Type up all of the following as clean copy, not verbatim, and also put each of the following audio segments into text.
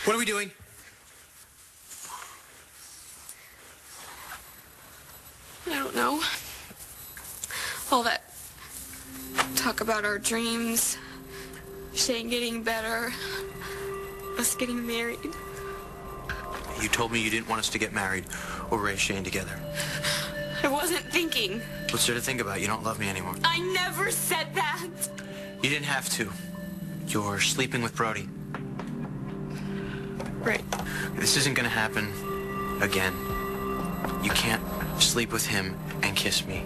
What are we doing? I don't know. All that talk about our dreams, Shane getting better, us getting married. You told me you didn't want us to get married or raise Shane together. I wasn't thinking. What's there to think about? You don't love me anymore. I never said that. You didn't have to. You're sleeping with Brody. Right. This isn't gonna happen again. You can't sleep with him and kiss me.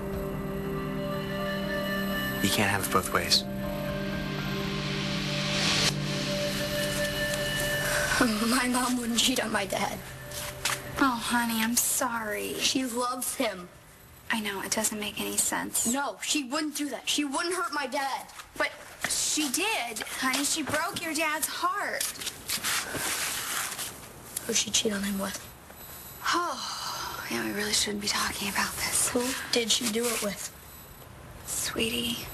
You can't have it both ways. My mom wouldn't cheat on my dad. Oh, honey, I'm sorry. She loves him. I know, it doesn't make any sense. No, she wouldn't do that. She wouldn't hurt my dad. But she did, honey. She broke your dad's heart. Who'd she cheat on him with? Oh, yeah, we really shouldn't be talking about this. Who did she do it with? Sweetie,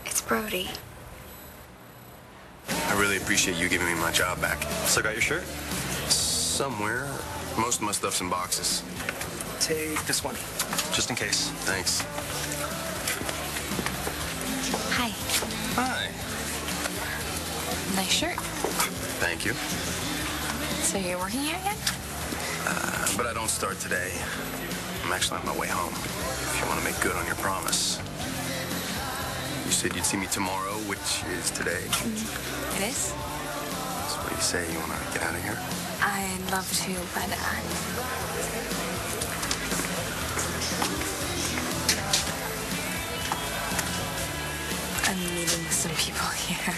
it's Brody. I really appreciate you giving me my job back. Still got your shirt? Somewhere. Most of my stuff's in boxes. Take this one, just in case. Thanks. Hi. Hi. Nice shirt. Thank you. So you're working here again? But I don't start today. I'm actually on my way home. If you want to make good on your promise. You said you'd see me tomorrow, which is today. It is? So what do you say? You want to get out of here? I'd love to, but I'm meeting with some people here.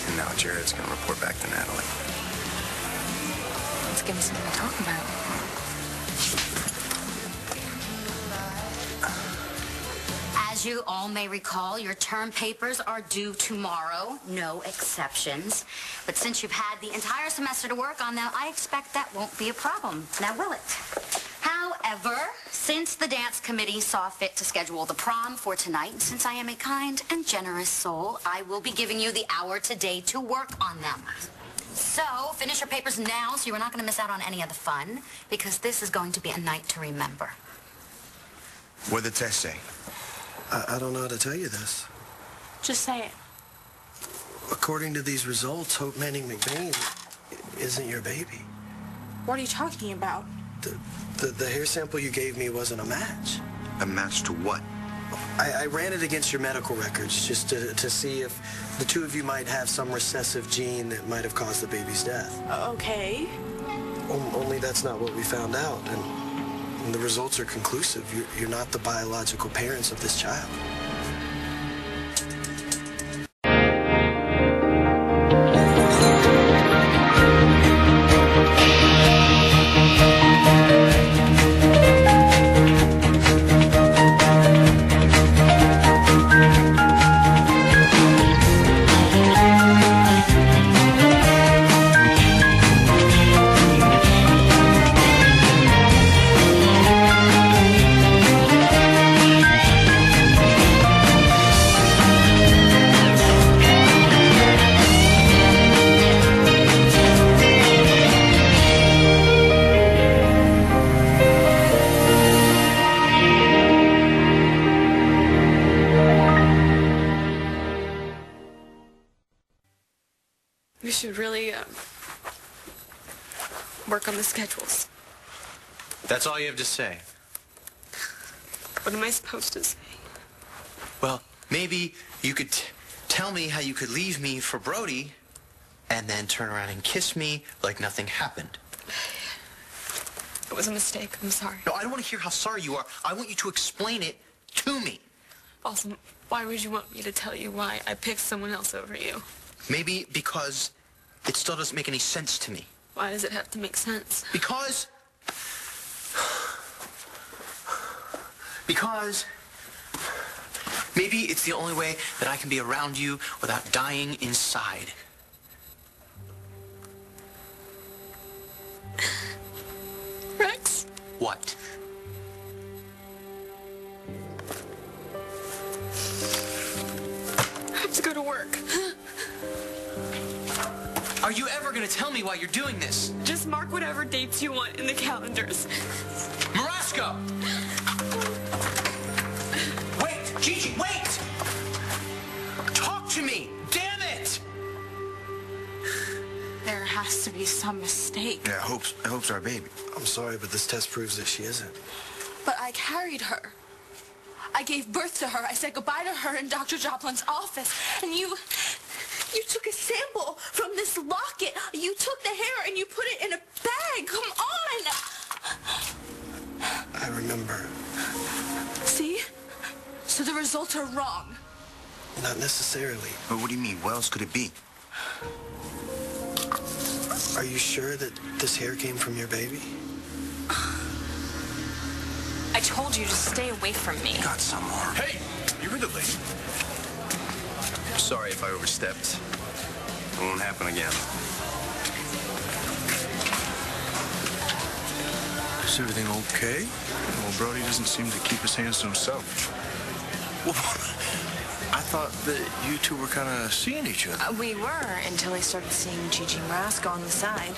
And now Jared's going to report back to Natalie. Let's give me something to talk about. As you all may recall, your term papers are due tomorrow, no exceptions. But since you've had the entire semester to work on them, I expect that won't be a problem. Now, will it? However, since the dance committee saw fit to schedule the prom for tonight, and since I am a kind and generous soul, I will be giving you the hour today to work on them. So, finish your papers now so you're not going to miss out on any of the fun, because this is going to be a night to remember. What did the test say? I don't know how to tell you this. Just say it. According to these results, Hope Manning McBain isn't your baby. What are you talking about? The hair sample you gave me wasn't a match. A match to what? I ran it against your medical records just to see if the two of you might have some recessive gene that might have caused the baby's death. Okay. Only that's not what we found out, and the results are conclusive. You're not the biological parents of this child. We should really work on the schedules. That's all you have to say. What am I supposed to say? Well, maybe you could tell me how you could leave me for Brody and then turn around and kiss me like nothing happened. It was a mistake. I'm sorry. No, I don't want to hear how sorry you are. I want you to explain it to me. Also, why would you want me to tell you why I picked someone else over you? Maybe because it still doesn't make any sense to me. Why does it have to make sense? Because maybe it's the only way that I can be around you without dying inside. Rex? What? I have to go to work. Are you ever gonna tell me why you're doing this? Just mark whatever dates you want in the calendars. Marasco! Wait! Gigi, wait! Talk to me! Damn it! There has to be some mistake. Yeah, I hope's our baby. I'm sorry, but this test proves that she isn't. But I carried her. I gave birth to her. I said goodbye to her in Dr. Joplin's office. And you took a sample from this locket. You took the hair and you put it in a bag. Come on. I remember. See? So the results are wrong. Not necessarily. But what do you mean? What else could it be? Are you sure that this hair came from your baby? I told you to stay away from me. Got some more. Hey, you were the lady. Sorry if I overstepped. It won't happen again. Is everything okay? Well, Brody doesn't seem to keep his hands to himself. Well, I thought that you two were kind of seeing each other. We were until I started seeing Gigi Marasco on the side.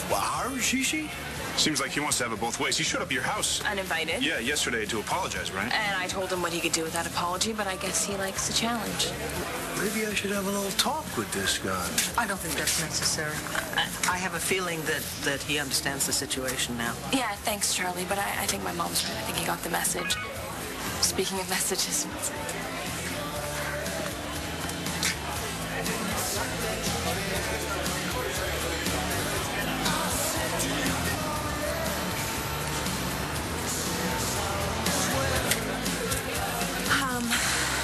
Well, how is Gigi? Seems like he wants to have it both ways. He showed up at your house. Uninvited. Yeah, yesterday to apologize, right? And I told him what he could do with that apology, but I guess he likes the challenge. Maybe I should have a little talk with this guy. I don't think that's necessary. I have a feeling that he understands the situation now. Yeah, thanks, Charlie, but I think my mom's right. I think he got the message. Speaking of messages,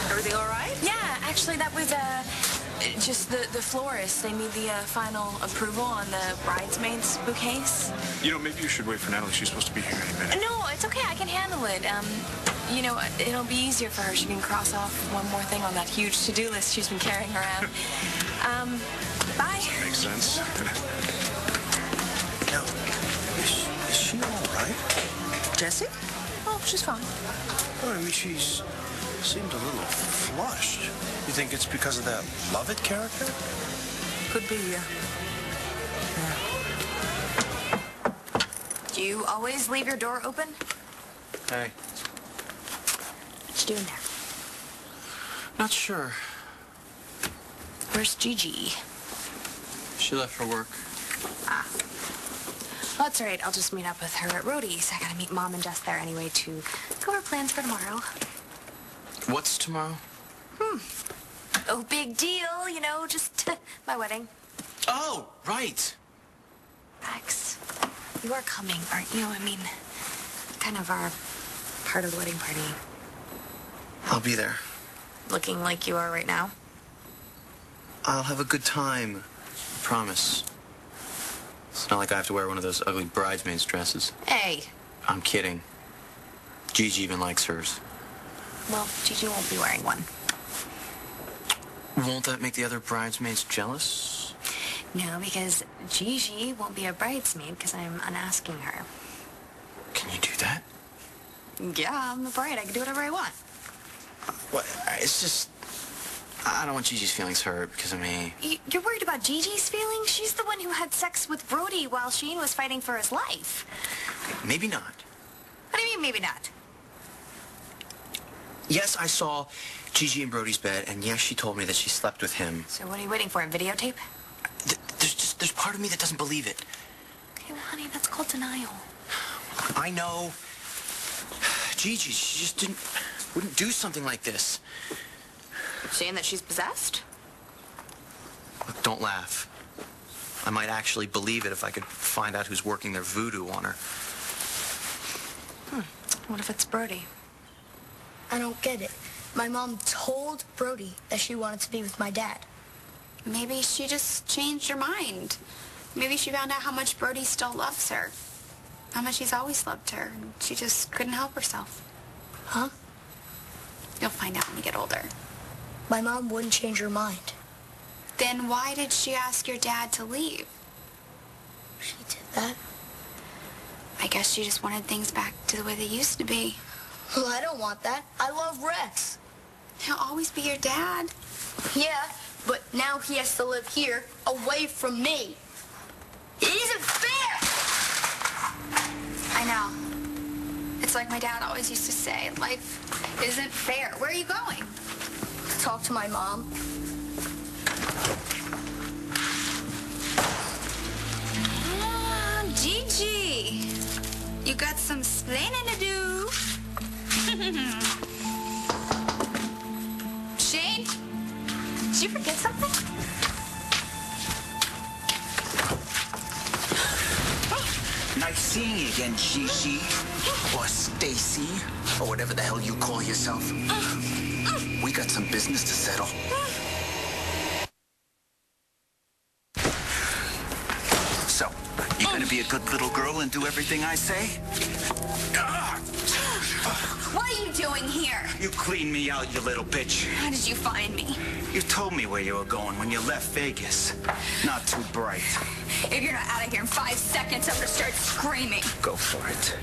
Everything all right? yeah, actually, that was just the florist. They need the final approval on the bridesmaids' bouquets. You know, maybe you should wait for Natalie. She's supposed to be here any minute. No, it's okay. I can handle it. You know, it'll be easier for her. She can cross off one more thing on that huge to-do list she's been carrying around. Bye. Makes sense. Now, is she all right? Jesse? Oh, she's fine. Well, I mean, she's seemed a little flushed. You think it's because of that Lovett character? Could be, yeah. Do you always leave your door open? Hey. What you doing there? Not sure. Where's Gigi? She left for work. Ah. Well, that's all right. I'll just meet up with her at Brody's. I gotta meet Mom and Jess there anyway to go over plans for tomorrow. What's tomorrow? Oh, big deal, you know, just my wedding. Oh, right. Max, you are coming, aren't you? I mean, kind of our part of the wedding party. I'll be there. Looking like you are right now. I'll have a good time. I promise. It's not like I have to wear one of those ugly bridesmaids dresses. Hey. I'm kidding. Gigi even likes hers. Well, Gigi won't be wearing one. Won't that make the other bridesmaids jealous? No, because Gigi won't be a bridesmaid because I'm unasking her. Can you do that? Yeah, I'm the bride. I can do whatever I want. What? It's just... I don't want Gigi's feelings hurt because of me. You're worried about Gigi's feelings? She's the one who had sex with Brody while Sheen was fighting for his life. Okay, maybe not. What do you mean, maybe not? Yes, I saw Gigi in Brody's bed, and yes, she told me that she slept with him. So what are you waiting for, a videotape? There's part of me that doesn't believe it. Okay, well, honey, that's called denial. I know. Gigi, she just wouldn't do something like this. Saying that she's possessed? Look, don't laugh. I might actually believe it if I could find out who's working their voodoo on her. What if it's Brody? I don't get it. My mom told Brody that she wanted to be with my dad. Maybe she just changed her mind. Maybe she found out how much Brody still loves her. How much he's always loved her. And she just couldn't help herself. Huh? You'll find out when you get older. My mom wouldn't change her mind. Then why did she ask your dad to leave? She did that? I guess she just wanted things back to the way they used to be. Well, I don't want that. I love Rex. He'll always be your dad. Yeah, But now he has to live here, away from me. It isn't fair! I know. It's like my dad always used to say, life isn't fair. Where are you going? Talk to my mom. Gigi, you got some splaining to do. Shane, did you forget something? Nice seeing you again, Gigi. Or Stacy. Or whatever the hell you call yourself. We got some business to settle. So, you gonna be a good little girl and do everything I say? What are you doing here? You clean me out, you little bitch. How did you find me? You told me where you were going when you left Vegas. Not too bright. If you're not out of here in 5 seconds, I'm gonna start screaming. Go for it.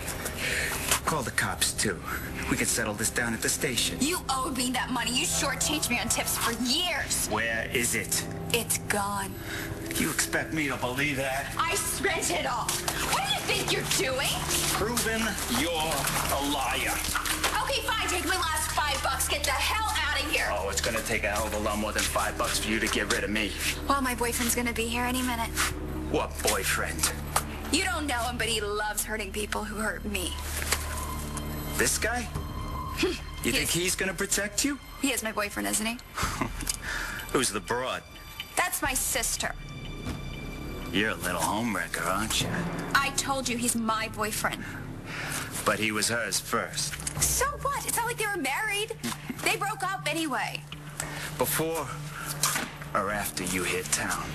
Call the cops, too. We can settle this down at the station. You owed me that money. You shortchanged me on tips for years. Where is it? It's gone. You expect me to believe that? I spent it all. What do you think you're doing? Proven you're a liar. Okay, fine. Take my last $5. Get the hell out of here. Oh, it's gonna take a hell of a lot more than $5 for you to get rid of me. Well, my boyfriend's gonna be here any minute. What boyfriend? You don't know him, but he loves hurting people who hurt me. This guy? You think he's gonna protect you? He is my boyfriend, isn't he? Who's the broad? That's my sister. You're a little homewrecker, aren't you? I told you he's my boyfriend. But he was hers first. So what? It's not like they were married. They broke up anyway. Before or after you hit town?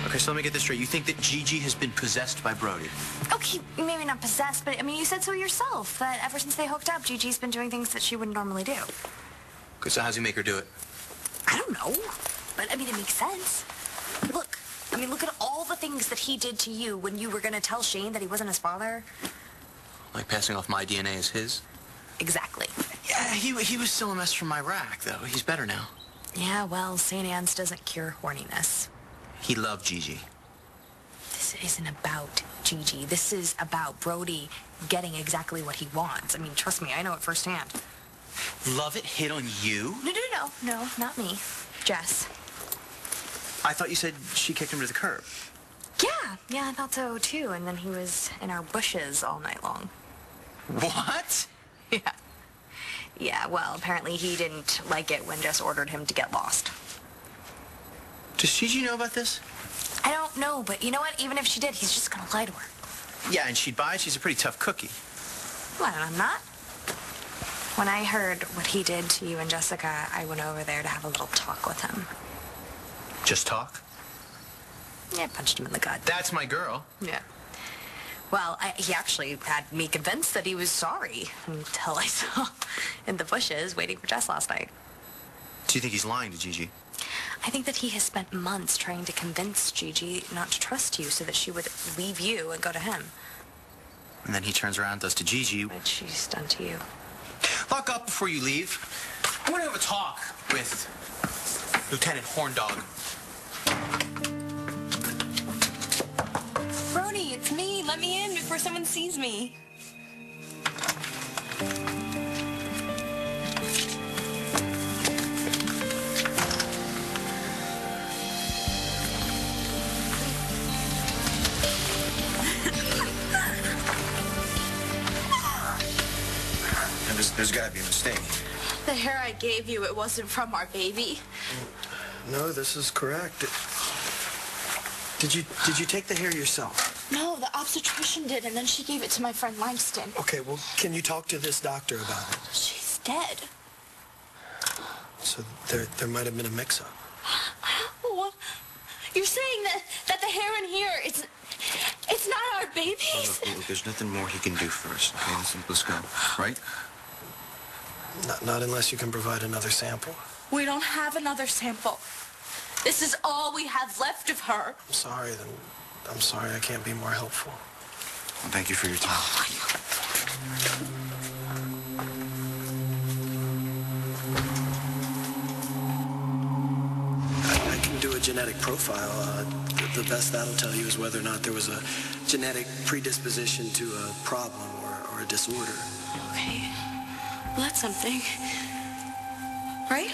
Okay, so let me get this straight. You think that Gigi has been possessed by Brody? Okay, maybe not possessed, but I mean, you said so yourself, that ever since they hooked up, Gigi's been doing things that she wouldn't normally do. Okay, so how's he make her do it? I don't know, but I mean, it makes sense. Look, I mean, look at all the things that he did to you when you were going to tell Shane that he wasn't his father. Like passing off my DNA as his? Exactly. Yeah, he was still a mess from Iraq, though. He's better now. Yeah, well, St. Anne's doesn't cure horniness. He loved Gigi. This isn't about Gigi. This is about Brody getting exactly what he wants. I mean, trust me, I know it firsthand. Love it hit on you? No, not me. Jess. I thought you said she kicked him to the curb. Yeah, I thought so too. And then he was in our bushes all night long. What? Yeah, well, apparently he didn't like it when Jess ordered him to get lost. Does Gigi know about this? I don't know, but you know what? Even if she did, he's just gonna lie to her. Yeah, and she'd buy it. She's a pretty tough cookie. Well, I'm not. When I heard what he did to you and Jessica, I went over there to have a little talk with him. Just talk? Yeah, punched him in the gut. That's my girl. Yeah. Well, he actually had me convinced that he was sorry until I saw in the bushes waiting for Jess last night. Do you think he's lying to Gigi? I think that he has spent months trying to convince Gigi not to trust you so that she would leave you and go to him. And then he turns around and does to Gigi what she's done to you. Lock up before you leave. I want to have a talk with Lieutenant Horndog. Brody, it's me. Let me in before someone sees me. There's got to be a mistake. The hair I gave you, it wasn't from our baby. No, this is correct. Did you take the hair yourself? No, the obstetrician did, and then she gave it to my friend Langston. Okay, well, can you talk to this doctor about it? She's dead. So there might have been a mix-up. What? You're saying that the hair in here, it's not our baby's? Look, there's nothing more he can do for us. Okay, let's go. Right? Not unless you can provide another sample. We don't have another sample. This is all we have left of her. I'm sorry, then. I'm sorry I can't be more helpful. Well, thank you for your time. genetic profile. The best that'll tell you is whether or not there was a genetic predisposition to a problem or a disorder. Okay. Well, that's something. Right?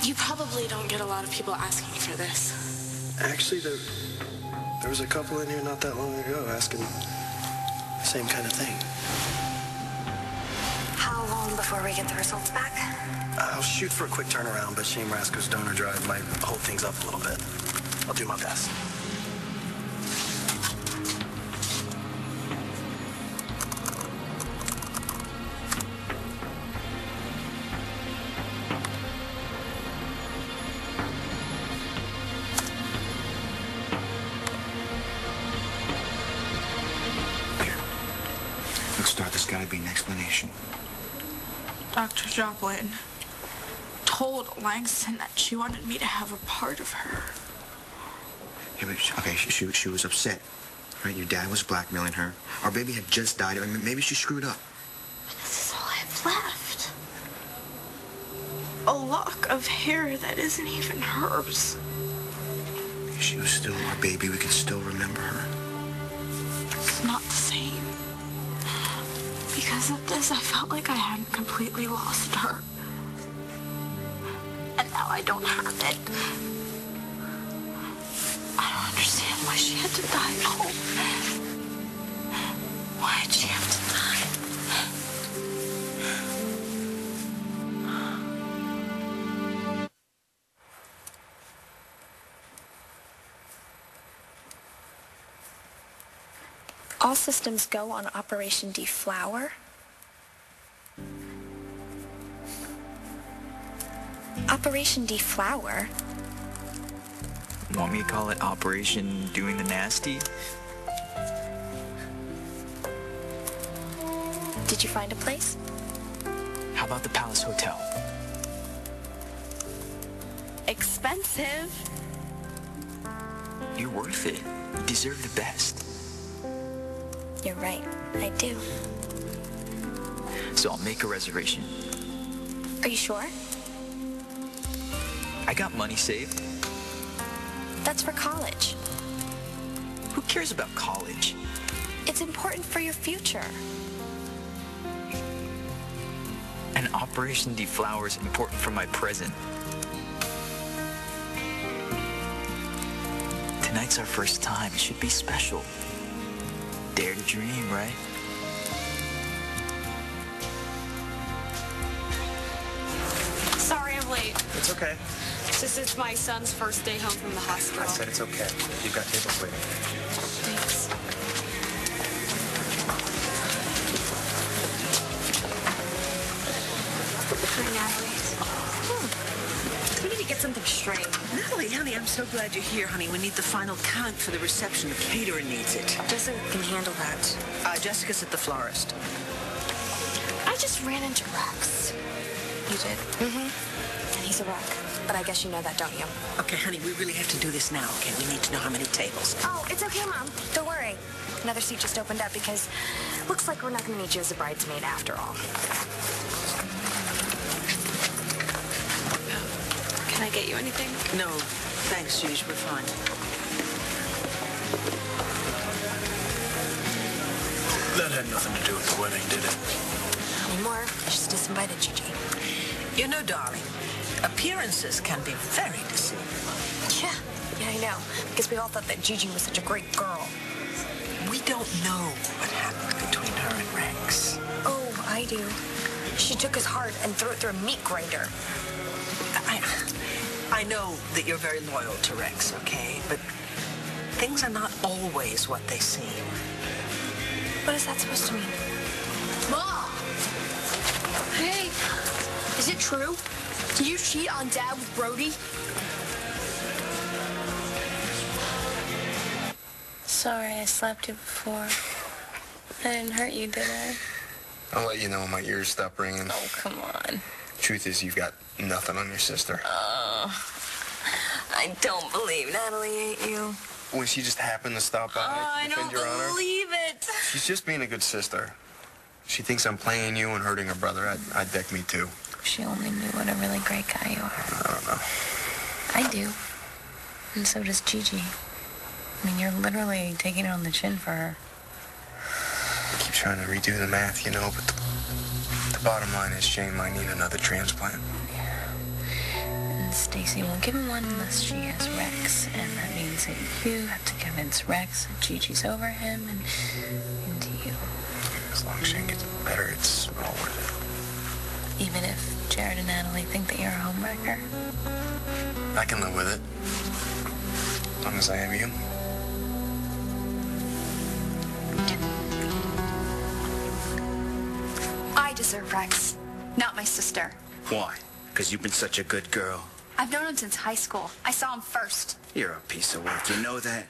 You probably don't get a lot of people asking for this. Actually, there was a couple in here not that long ago asking the same kind of thing. How long before we get the results back? I'll shoot for a quick turnaround, but Shane Rasco's donor drive might hold things up a little bit. I'll do my best. Let's start. There's got to be an explanation. Dr. Joplin told Langston that she wanted me to have a part of her. Yeah, but, okay, she was upset, right? Your dad was blackmailing her. Our baby had just died. I mean, maybe she screwed up. This is all I have left. A lock of hair that isn't even hers. If she was still our baby, we could still remember her. It's not the same. Because of this, I felt like I hadn't completely lost her. And now I don't have it. I don't understand why she had to die at home. Why did she have to die? All systems go on Operation Deflower. Operation Deflower? Want me to call it Operation Doing the Nasty? Did you find a place? How about the Palace Hotel? Expensive. You're worth it. You deserve the best. You're right, I do. So I'll make a reservation. Are you sure? I got money saved. That's for college. Who cares about college? It's important for your future. And Operation Deflower is important for my present. Tonight's our first time. It should be special. Dare to dream, right? Sorry I'm late. It's okay. It's my son's first day home from the hospital. I said it's okay. You've got tables waiting. Thanks. Hi, Natalie. We need to get something straight. Natalie, honey, I'm so glad you're here, honey. We need the final count for the reception. The caterer needs it. Jessica can handle that. Jessica's at the florist. I just ran into Rex. You did? Mm-hmm. And he's a wreck. But I guess you know that, don't you? Okay, honey, we really have to do this now, okay? We need to know how many tables. Oh, it's okay, Mom. Don't worry. Another seat just opened up because looks like we're not going to need you as a bridesmaid after all. Can I get you anything? No, thanks, Gigi. We're fine. That had nothing to do with the wedding, did it? Not anymore. I just disinvited Gigi. You know, darling, appearances can be very deceiving. Yeah, I know. Because we all thought that Gigi was such a great girl. We don't know what happened between her and Rex. Oh, I do. She took his heart and threw it through a meat grinder. I know that you're very loyal to Rex, okay? But things are not always what they seem. What is that supposed to mean? Mom! Hey, is it true? Did you cheat on Dad with Brody? Sorry, I slapped you before. I didn't hurt you, did I? I'll let you know when my ears stop ringing. Oh, come on. Truth is, you've got nothing on your sister. I don't believe Natalie ate you. When she just happened to stop by I to defend don't your honor. believe it. She's just being a good sister. She thinks I'm playing you and hurting her brother. I'd deck me too. She only knew what a really great guy you are. I don't know. I do. And so does Gigi. I mean, you're literally taking it on the chin for her. I keep trying to redo the math, you know, but the bottom line is Jane might need another transplant. And Stacy won't give him one unless she has Rex. And that means that you have to convince Rex that Gigi's over him and into you. As long as Jane gets better, it's all worth it. Even if Jared and Natalie think that you're a homewrecker. I can live with it. As long as I have you. I deserve Rex, not my sister. Why? Because you've been such a good girl. I've known him since high school. I saw him first. You're a piece of work. You know that?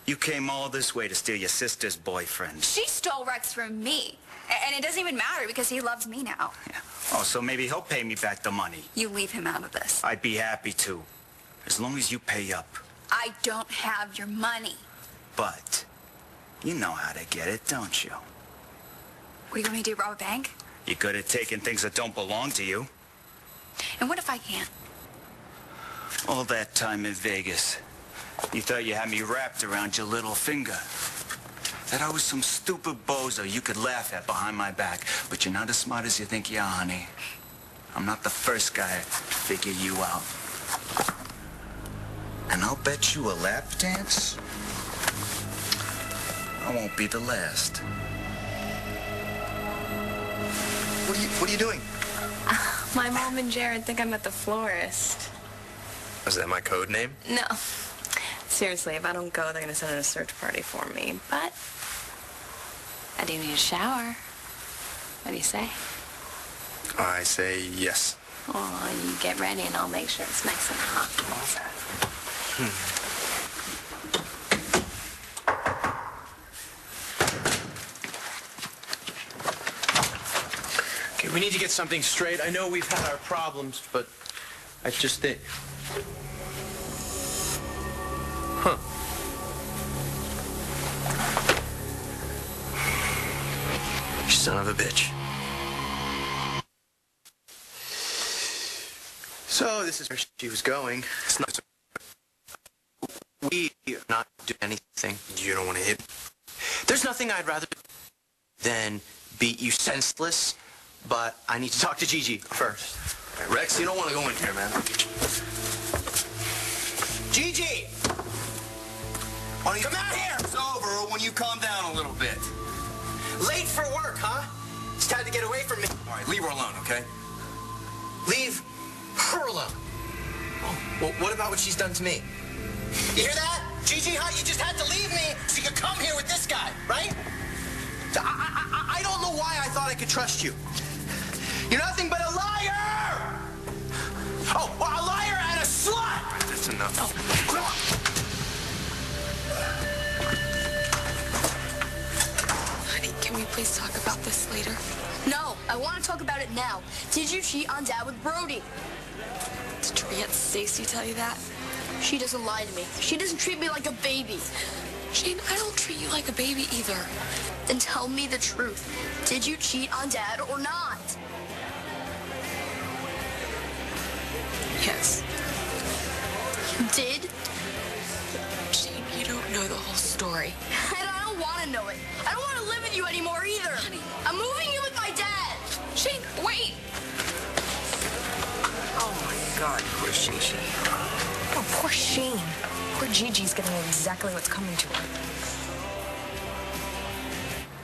You came all this way to steal your sister's boyfriend. She stole Rex from me. And it doesn't even matter because he loves me now. Yeah. Oh, so maybe he'll pay me back the money. You leave him out of this. I'd be happy to. As long as you pay up. I don't have your money. But you know how to get it, don't you? What are you going to do, rob a bank? You're good at taking things that don't belong to you. And what if I can't? All that time in Vegas, you thought you had me wrapped around your little finger. That I was some stupid bozo you could laugh at behind my back. But you're not as smart as you think you are, honey. I'm not the first guy to figure you out. And I'll bet you a lap dance, I won't be the last. What are you doing? My mom and Jared think I'm at the florist. Is that my code name? No. Seriously, if I don't go, they're going to send in a search party for me. But I do need a shower. What do you say? I say yes. Oh, you get ready and I'll make sure it's nice and hot. Okay, we need to get something straight. I know we've had our problems, but I just think... Huh. You son of a bitch. So, this is where she was going. It's not... We are not doing anything. You don't want to hit? There's nothing I'd rather than beat you senseless, but I need to talk to Gigi first. Right, Rex, you don't want to go in here, man. Gigi! Come out here! It's over when you calm down a little bit. Late for work, huh? It's time to get away from me. All right, leave her alone, okay? Leave her alone. Well, what about what she's done to me? You hear that? Gigi, huh? You just had to leave me so you could come here with this guy, right? So I don't know why I thought I could trust you. You're nothing but a liar! Oh, well, a liar and a slut! All right, that's enough. Oh, come on. Honey, can we please talk about this later? No, I want to talk about it now. Did you cheat on Dad with Brody? Did your Aunt Stacy tell you that? She doesn't lie to me. She doesn't treat me like a baby. Jane, I don't treat you like a baby either. Then tell me the truth. Did you cheat on Dad or not? Yes. You did? Jane, you don't know the whole story. And I don't want to know it. I don't want to live with you anymore either. Honey. I'm moving in with my dad. Jane, wait. Oh, my God, poor Gigi. Oh, poor Shane. Poor Gigi's getting exactly what's coming to her.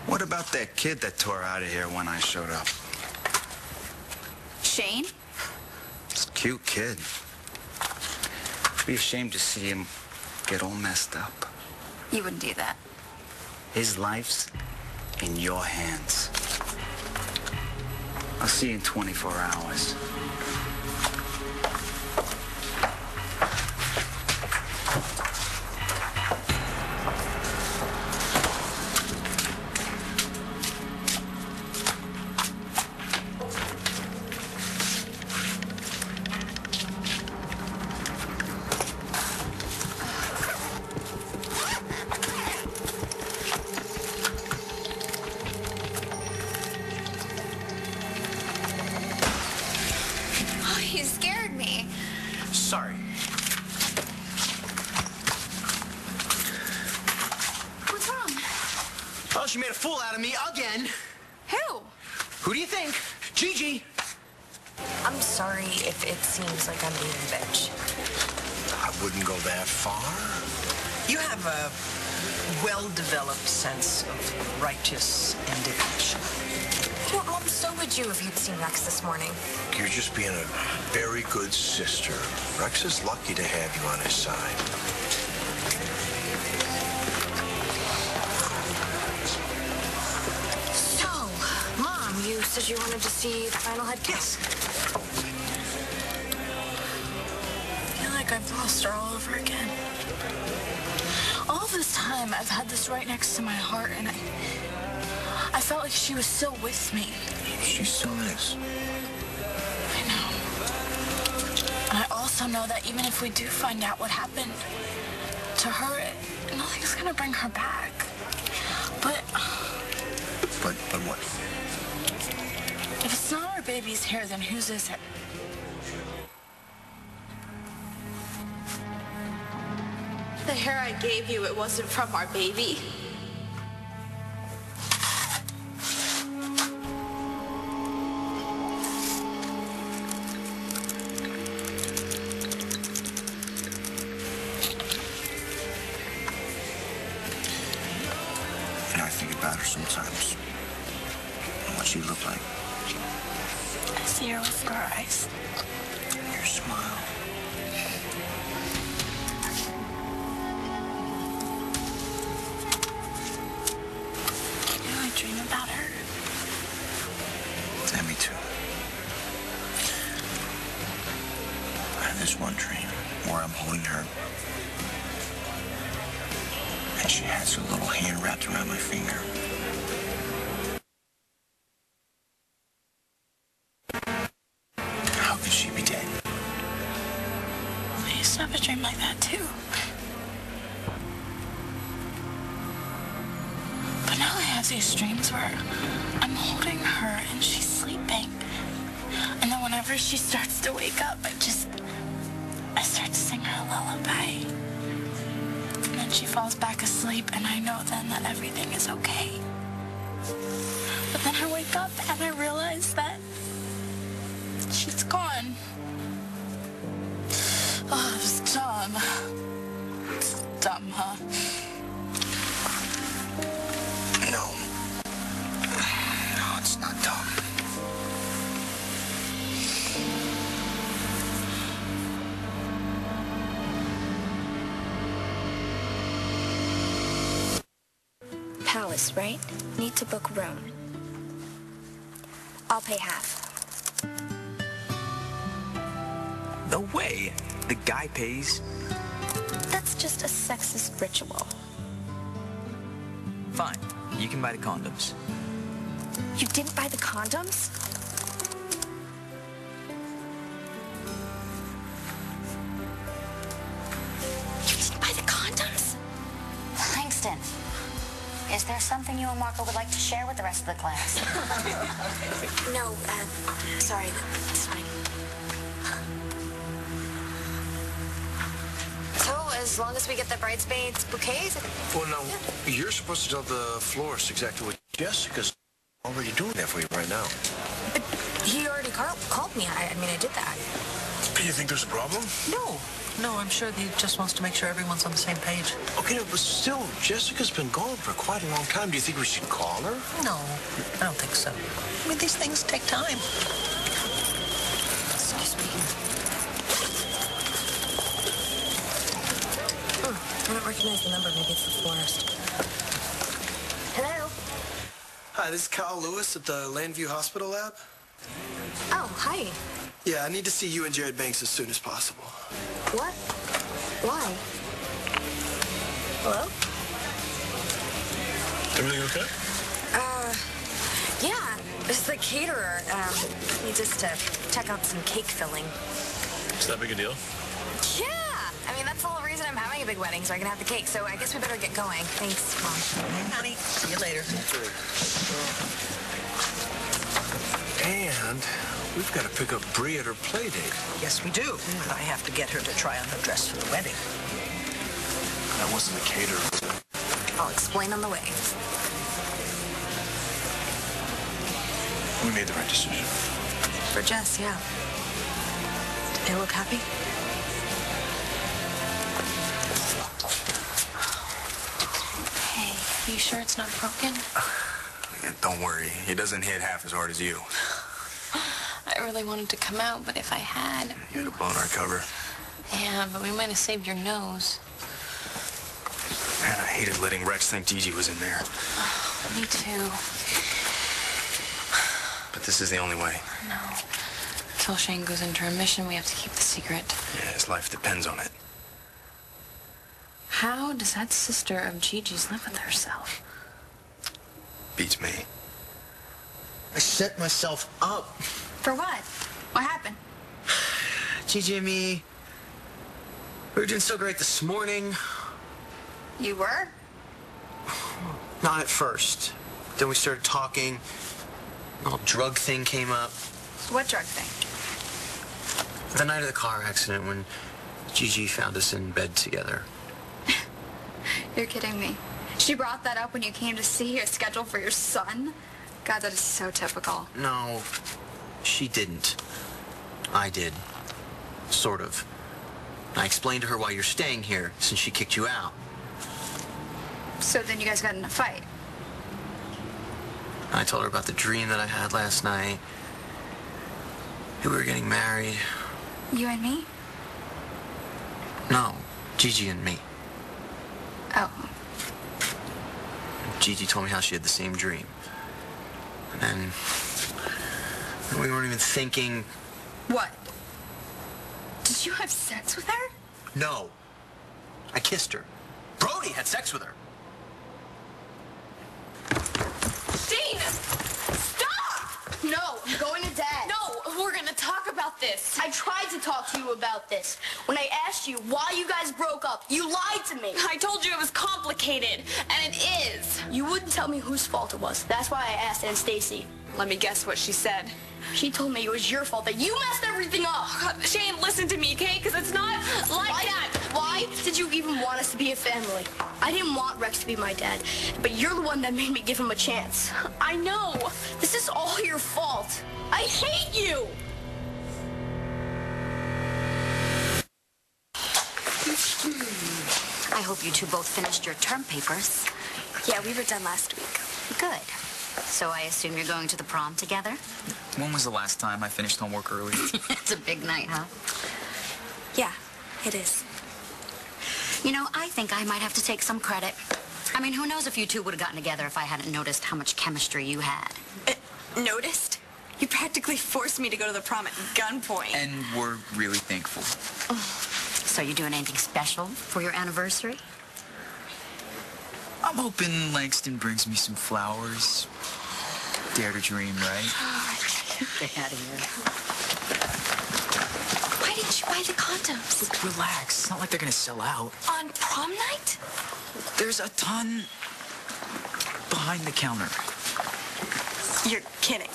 What about that kid that tore out of here when I showed up? Shane? It's a cute kid. Be ashamed to see him get all messed up. You wouldn't do that. His life's in your hands. I'll see you in 24 hours. Oh, you scared me. Sorry. she made a fool out of me again. Who? Who do you think? Gigi. I'm sorry if it seems like I'm being a bitch. I wouldn't go that far. You have a well-developed sense of righteous indignation. Well, so would you if you'd seen Rex this morning. You're just being a very good sister. Rex is lucky to have you on his side. So, Mom, you said you wanted to see the final head count. Yes. I feel like I've lost her all over again. All this time, I've had this right next to my heart, and I felt like she was still with me. She still is. I know. And I also know that even if we do find out what happened to her, nothing's gonna bring her back. But what? if it's not our baby's hair, then whose is it? The hair I gave you, it wasn't from our baby. I think about her sometimes. And what she looked like. I see her with her eyes. Your smile. You know, I dream about her. Yeah, me too. I have this one dream where I'm holding her. And she has her little hand wrapped around my finger. How could she be dead? I used to have a dream like that too. But now I have these dreams where I'm holding her and she's sleeping. And then whenever she starts to wake up, I start to sing her a lullaby. And then she falls back asleep, and I know then that everything is okay. But then I wake up and I realize that she's gone. Oh, it was dumb. It's dumb, huh? No. No, it's not dumb. Palace, right? Need to book room. I'll pay half. No way. The guy pays. That's just a sexist ritual. Fine. You can buy the condoms. You didn't buy the condoms? You didn't buy the condoms? Langston, is there something you and Marco would like to share with the rest of the class? No, sorry, it's fine. So, as long as we get the bridesmaids bouquets... Well, no, you're supposed to tell the florist exactly what Jessica's already doing that for you right now. But he already called me. I mean, I did that. You think there's a problem? No, I'm sure he just wants to make sure everyone's on the same page. Okay, but still, Jessica's been gone for quite a long time. Do you think we should call her? No, I don't think so. I mean, these things take time. Excuse me. I don't recognize the number. Maybe it's the florist. Hello? Hi, this is Kyle Lewis at the Landview Hospital Lab. Oh, hi. Yeah, I need to see you and Jared Banks as soon as possible. What? Why? Hello? Everything okay? Yeah. It's the caterer. Needs us to check out some cake filling. Is that big a deal? Yeah! I mean, that's the whole reason I'm having a big wedding, so I can have the cake. So I guess we better get going. Thanks, Mom. Honey, see you later. And we've got to pick up Bree at her play date. Yes, we do. But I have to get her to try on her dress for the wedding. That wasn't the caterer. I'll explain on the way. We made the right decision. For Jess, yeah. Did they look happy? Hey, you sure it's not broken? Don't worry. It doesn't hit half as hard as you. I really wanted to come out, but if I had... You'd have blown our cover. Yeah, but we might have saved your nose. Man, I hated letting Rex think Gigi was in there. Me too. But this is the only way. No. Until Shane goes into remission, we have to keep the secret. Yeah, his life depends on it. How does that sister of Gigi's live with herself? Beats me. I set myself up. For what? What happened? Gigi and me, we were doing so great this morning. You were? Not at first. Then we started talking. The whole drug thing came up. What drug thing? The night of the car accident when Gigi found us in bed together. You're kidding me. She brought that up when you came to see a schedule for your son? God, that is so typical. No, she didn't. I did. Sort of. I explained to her why you're staying here since she kicked you out. So then you guys got in a fight? I told her about the dream that I had last night. That we were getting married. You and me? No, Gigi and me. Oh. Gigi told me how she had the same dream. And then we weren't even thinking... What? Did you have sex with her? No. I kissed her. Brody had sex with her. Shane! Stop! No, I'm going to Dad. No, we're gonna talk about this. I tried to talk to you about this. When I asked you why you guys broke up, you lied to me. I told you it was complicated, and it is. You wouldn't tell me whose fault it was. That's why I asked Aunt Stacy. Let me guess what she said. She told me it was your fault, that you messed everything up. Oh, God, Shane, listen to me, okay? Because it's not like that. Why did you even want us to be a family? I didn't want Rex to be my dad, but you're the one that made me give him a chance. I know. This is all your fault. I hate you. I hope you two both finished your term papers. Yeah, we were done last week. Good. So I assume you're going to the prom together? When was the last time I finished homework early? It's a big night, huh? Yeah, it is. You know, I think I might have to take some credit. I mean, who knows if you two would have gotten together if I hadn't noticed how much chemistry you had. Noticed? You practically forced me to go to the prom at gunpoint. And we're really thankful. So you doing anything special for your anniversary? I'm hoping Langston brings me some flowers. Dare to dream, right? Get out of here. Why didn't you buy the condoms? Look, relax. It's not like they're gonna sell out. On prom night? There's a ton behind the counter. You're kidding.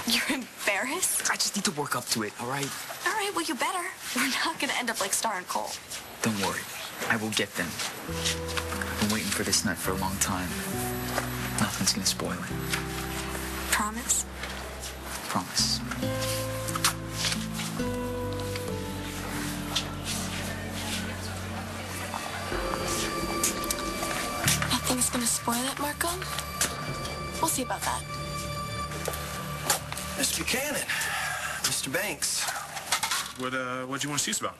You're embarrassed? I just need to work up to it, all right? All right, well, you better. We're not gonna end up like Star and Cole. Don't worry. I will get them. I've been waiting for this night for a long time. Nothing's gonna spoil it. Promise? Promise. Nothing's gonna spoil it, Marco? We'll see about that. Mr. Buchanan, Mr. Banks. What'd you want to see us about?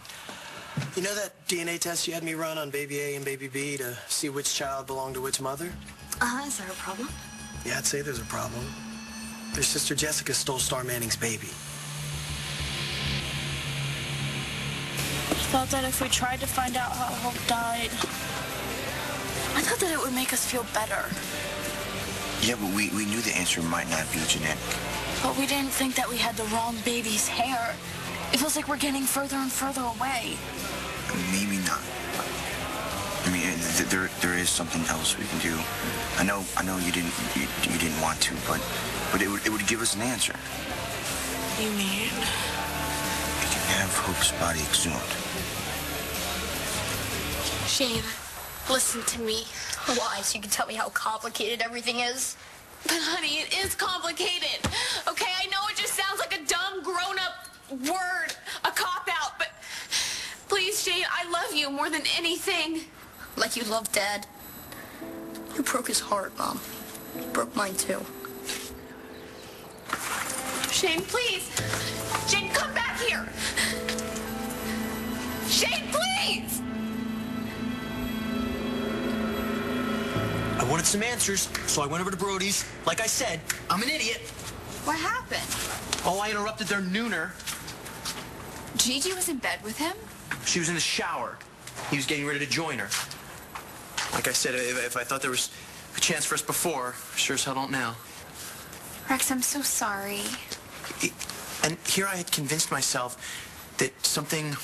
You know that DNA test you had me run on baby A and baby B to see which child belonged to which mother? Is there a problem? Yeah, I'd say there's a problem. Their sister Jessica stole Star Manning's baby. I thought that if we tried to find out how Hope died, I thought that it would make us feel better. Yeah, but we knew the answer might not be genetic. But we didn't think that we had the wrong baby's hair. It feels like we're getting further and further away. Maybe not. I mean, there is something else we can do. I know you didn't want to, but it would give us an answer. You mean? We can have Hope's body exhumed. Shane, listen to me. Why? So you can tell me how complicated everything is? But honey, it is complicated. Okay, I know it just sounds like a dumb, grown-up word, a cop-out, but please, Shane, I love you more than anything. Like you love Dad. You broke his heart, Mom. You broke mine, too. Shane, please. Shane, come back here. Shane, please. I wanted some answers, so I went over to Brody's. Like I said, I'm an idiot. What happened? Oh, I interrupted their nooner. Gigi was in bed with him? She was in the shower. He was getting ready to join her. Like I said, if I thought there was a chance for us before, sure as hell don't now. Rex, I'm so sorry. And here I had convinced myself that something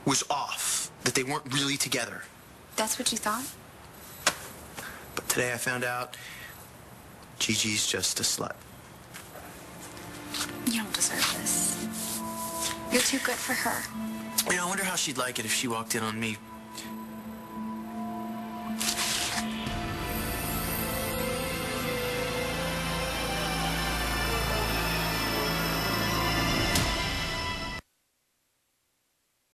was off, that they weren't really together. That's what you thought? But today I found out Gigi's just a slut. You don't deserve this. You're too good for her. You know, I wonder how she'd like it if she walked in on me